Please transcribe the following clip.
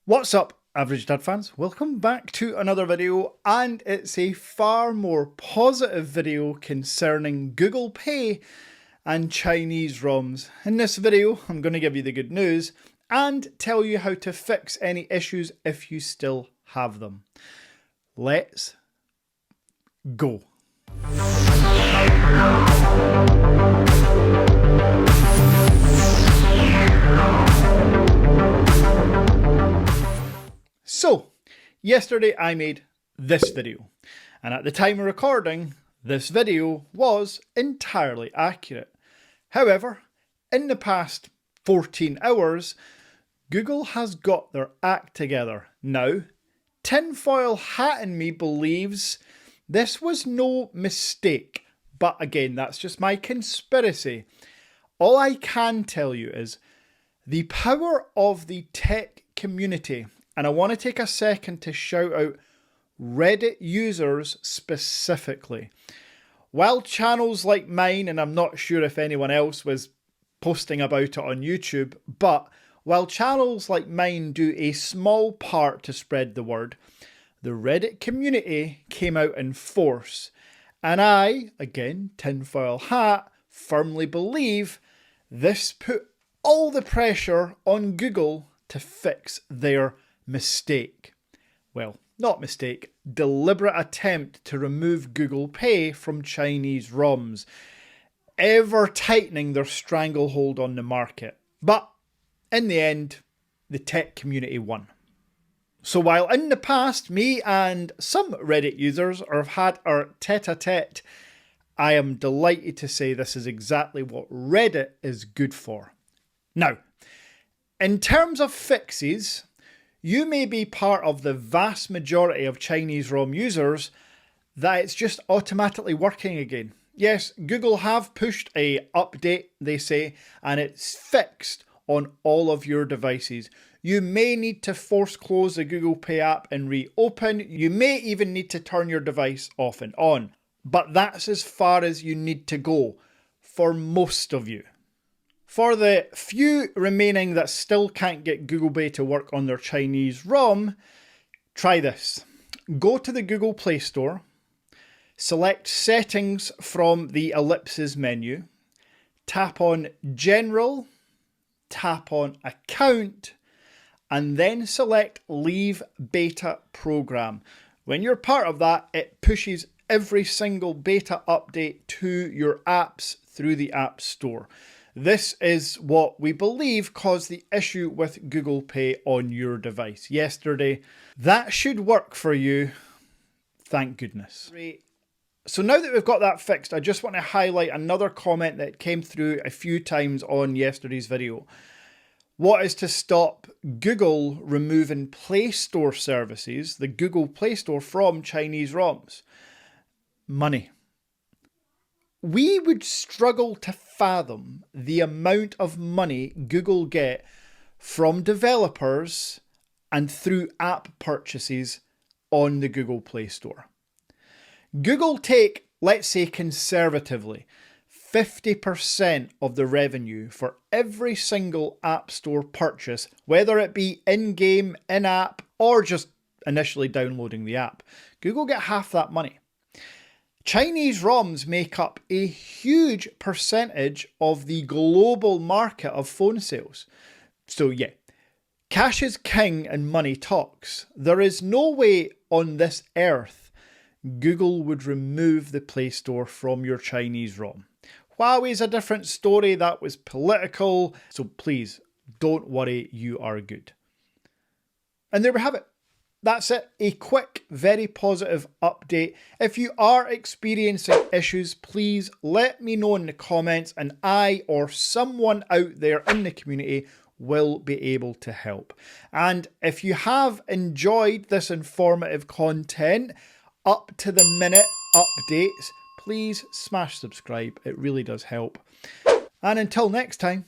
What's up, average dad fans? Welcome back to another video, and it's a far more positive video concerning Google Pay and Chinese ROMs. In this video, I'm going to give you the good news and tell you how to fix any issues if you still have them. Let's go. So, yesterday I made this video, and at the time of recording, this video was entirely accurate. However, in the past 14 hours, Google has got their act together. Now, tinfoil hat in me believes this was no mistake, but again, that's just my conspiracy. All I can tell you is the power of the tech community. And I want to take a second to shout out Reddit users specifically. While channels like mine, and I'm not sure if anyone else was posting about it on YouTube, but while channels like mine do a small part to spread the word, the Reddit community came out in force. And I, again, tinfoil hat, firmly believe this put all the pressure on Google to fix their mistake. Well, not mistake, deliberate attempt to remove Google Pay from Chinese ROMs, ever tightening their stranglehold on the market. But in the end, the tech community won. So while in the past, me and some Reddit users have had our tete-a-tete, I am delighted to say this is exactly what Reddit is good for. Now, in terms of fixes, you may be part of the vast majority of Chinese ROM users that it's just automatically working again. Yes, Google have pushed a update, they say, and it's fixed on all of your devices. You may need to force close the Google Pay app and reopen. You may even need to turn your device off and on. But that's as far as you need to go for most of you. For the few remaining that still can't get Google Pay to work on their Chinese ROM, try this. Go to the Google Play Store, select Settings from the ellipses menu, tap on General, tap on Account, and then select Leave Beta Program. When you're part of that, it pushes every single beta update to your apps through the App Store. This is what we believe caused the issue with Google Pay on your device yesterday. That should work for you. Thank goodness. So now that we've got that fixed, I just want to highlight another comment that came through a few times on yesterday's video. What is to stop Google removing Play Store services, the Google Play Store, from Chinese ROMs? Money. We would struggle to fathom the amount of money Google get from developers and through app purchases on the Google Play Store. Google take, let's say conservatively, 50% of the revenue for every single App Store purchase, whether it be in-game, in-app, or just initially downloading the app. Google get half that money. Chinese ROMs make up a huge percentage of the global market of phone sales. So yeah, cash is king and money talks. There is no way on this earth Google would remove the Play Store from your Chinese ROM. Huawei's a different story, that was political, so please don't worry, you are good. And there we have it. That's it, a quick, very positive update. If you are experiencing issues, please let me know in the comments and I or someone out there in the community will be able to help. And if you have enjoyed this informative content, up to the minute updates, please smash subscribe. It really does help. And until next time,